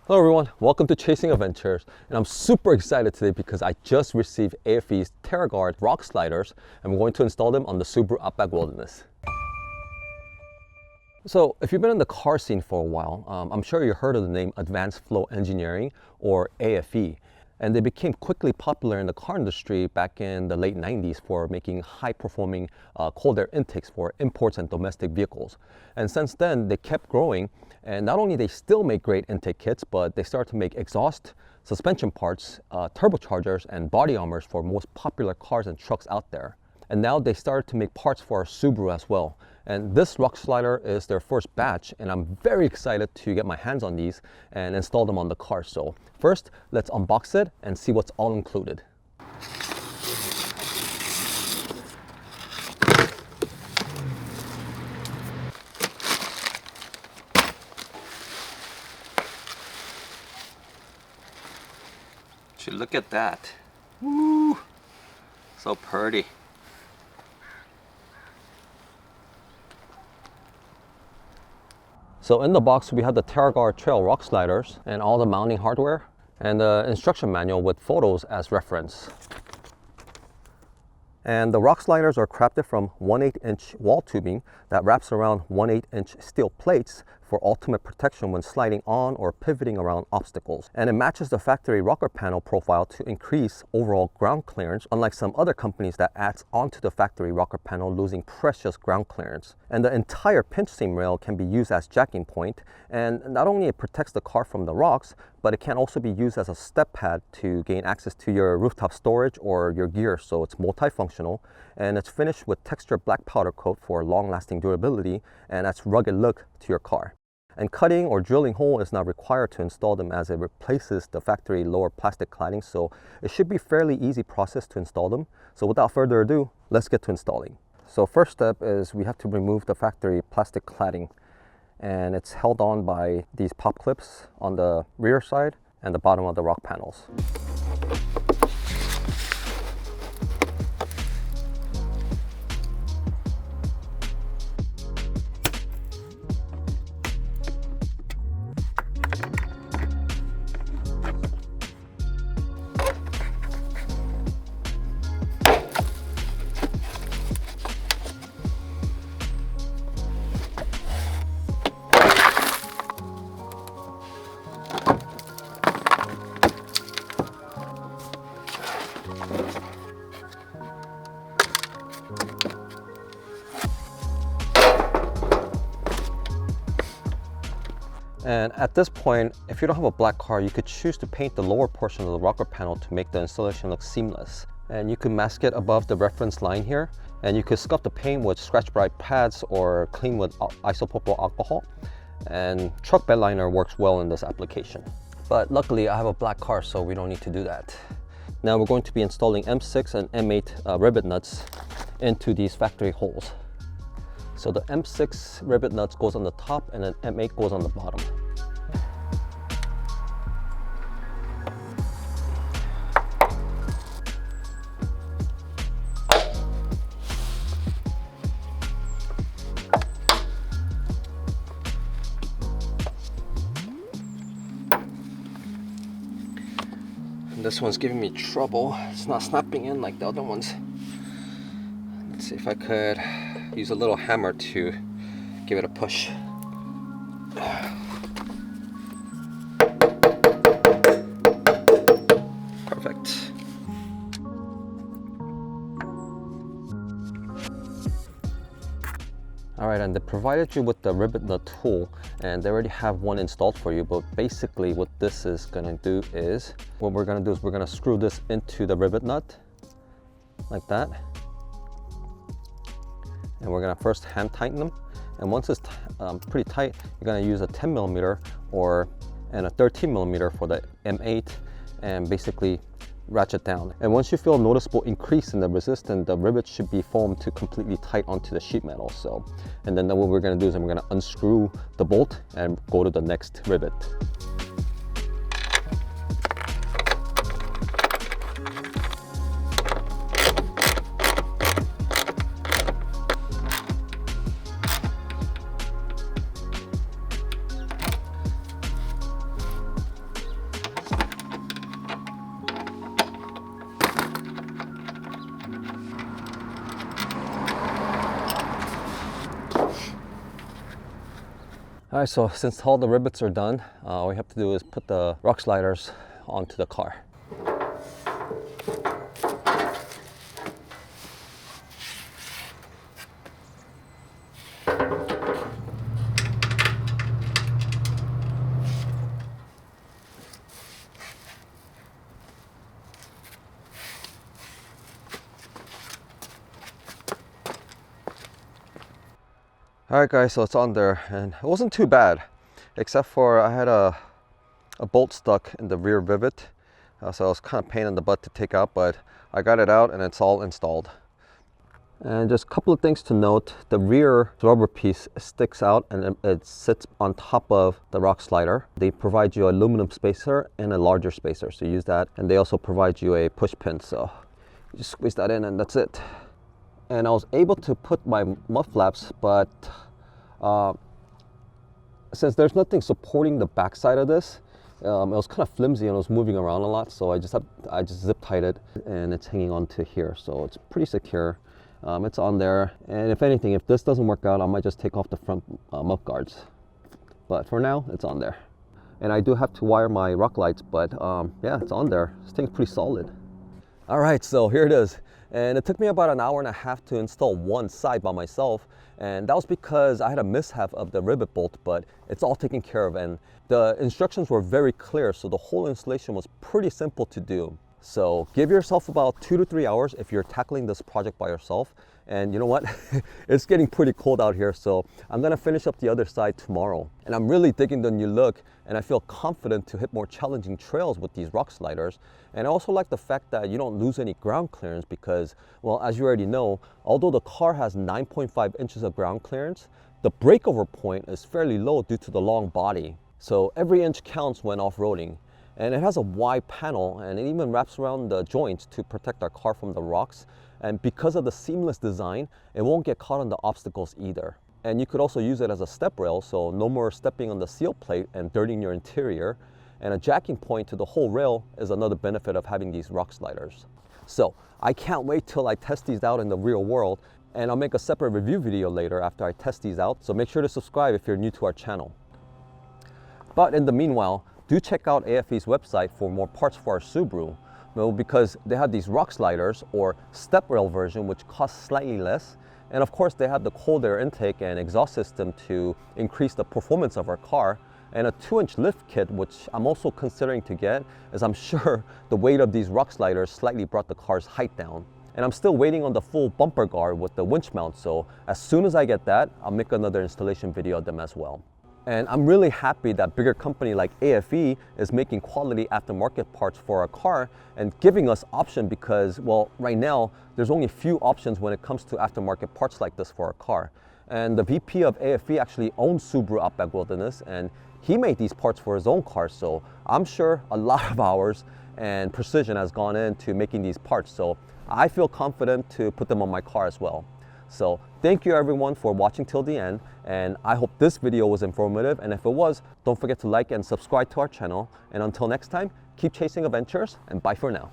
Hello everyone, welcome to Chasing Adventures, and I'm super excited today because I just received aFe's Terra rock sliders and we're going to install them on the Subaru Outback Wilderness. So if you've been in the car scene for a while, I'm sure you heard of the name Advanced Flow Engineering, or aFe. And they became quickly popular in the car industry back in the late 90s for making high-performing cold air intakes for imports and domestic vehicles. And since then, they kept growing. And not only they still make great intake kits, but they started to make exhaust, suspension parts, turbochargers, and body armors for most popular cars and trucks out there. And now they started to make parts for our Subaru as well. And this rock slider is their first batch, and I'm very excited to get my hands on these and install them on the car. So first, let's unbox it and see what's all included. Look at that. Woo! So pretty. So in the box we have the Terra Trail rock sliders and all the mounting hardware and the instruction manual with photos as reference. And the rock sliders are crafted from 1/8-inch wall tubing that wraps around 1/8-inch steel plates for ultimate protection when sliding on or pivoting around obstacles. And it matches the factory rocker panel profile to increase overall ground clearance, unlike some other companies that adds onto the factory rocker panel, losing precious ground clearance. And the entire pinch seam rail can be used as jacking point, and not only it protects the car from the rocks, but it can also be used as a step pad to gain access to your rooftop storage or your gear, so it's multifunctional. And it's finished with textured black powder coat for long-lasting durability, and that's rugged look to your car. And cutting or drilling hole is not required to install them, as it replaces the factory lower plastic cladding, so it should be a fairly easy process to install them. So without further ado, let's get to installing. So first step is we have to remove the factory plastic cladding, and it's held on by these pop clips on the rear side and the bottom of the rock panels. And at this point, if you don't have a black car, you could choose to paint the lower portion of the rocker panel to make the installation look seamless. And you could mask it above the reference line here, and you could scuff the paint with scratch bright pads or clean with isopropyl alcohol. And truck bed liner works well in this application. But luckily I have a black car, so we don't need to do that. Now we're going to be installing M6 and M8 rivet nuts into these factory holes. So the M6 rivet nuts goes on the top and then M8 goes on the bottom. And this one's giving me trouble. It's not snapping in like the other ones. Let's see if I could use a little hammer to give it a push. Perfect. Alright, and they provided you with the rivet nut tool, and they already have one installed for you, but basically what this is gonna do is, what we're gonna do is we're gonna screw this into the rivet nut, like that. And we're gonna first hand tighten them. And once it's pretty tight, you're gonna use a 10mm and a 13mm for the M8, and basically ratchet down. And once you feel a noticeable increase in the resistance, the rivet should be foamed to completely tight onto the sheet metal. So, and then what we're gonna do is we're gonna unscrew the bolt and go to the next rivet. All right, so since all the rivets are done, all we have to do is put the rock sliders onto the car. All right guys, so it's on there and it wasn't too bad, except for I had a bolt stuck in the rear rivet. So it was kind of pain in the butt to take out, but I got it out and it's all installed. And just a couple of things to note. The rear rubber piece sticks out and it sits on top of the rock slider. They provide you an aluminum spacer and a larger spacer, so use that. And they also provide you a push pin, so you just squeeze that in and that's it. And I was able to put my mud flaps, but since there's nothing supporting the backside of this, it was kind of flimsy and it was moving around a lot, so I just zip tied it and it's hanging on to here, so it's pretty secure. It's on there, and if anything, if this doesn't work out, I might just take off the front mud guards, but for now it's on there. And I do have to wire my rock lights, but yeah, it's on there. This thing's pretty solid. All right, so here it is. And it took me about an hour and a half to install one side by myself. And that was because I had a mishap of the rivet bolt, but it's all taken care of. And the instructions were very clear, so the whole installation was pretty simple to do. So give yourself about 2 to 3 hours if you're tackling this project by yourself. And you know what? It's getting pretty cold out here, so I'm gonna finish up the other side tomorrow. And I'm really digging the new look, and I feel confident to hit more challenging trails with these rock sliders. And I also like the fact that you don't lose any ground clearance because, well, as you already know, although the car has 9.5 inches of ground clearance, the breakover point is fairly low due to the long body. So every inch counts when off-roading. And it has a wide panel, and it even wraps around the joints to protect our car from the rocks. And because of the seamless design, it won't get caught on the obstacles either. And you could also use it as a step rail, so no more stepping on the seal plate and dirtying your interior. And a jacking point to the whole rail is another benefit of having these rock sliders. So I can't wait till I test these out in the real world, and I'll make a separate review video later after I test these out. So make sure to subscribe if you're new to our channel. But in the meanwhile, do check out aFe's website for more parts for our Subaru. Well, because they have these rock sliders or step rail version, which costs slightly less. And of course, they have the cold air intake and exhaust system to increase the performance of our car. And a 2-inch lift kit, which I'm also considering to get, as I'm sure the weight of these rock sliders slightly brought the car's height down. And I'm still waiting on the full bumper guard with the winch mount, so as soon as I get that, I'll make another installation video of them as well. And I'm really happy that bigger company like aFe is making quality aftermarket parts for our car and giving us option because, well, right now, there's only a few options when it comes to aftermarket parts like this for our car. And the VP of aFe actually owns Subaru Outback Wilderness, and he made these parts for his own car, so I'm sure a lot of hours and precision has gone into making these parts, so I feel confident to put them on my car as well. So thank you everyone for watching till the end, and I hope this video was informative, and if it was, don't forget to like and subscribe to our channel, and until next time, keep chasing adventures, and bye for now.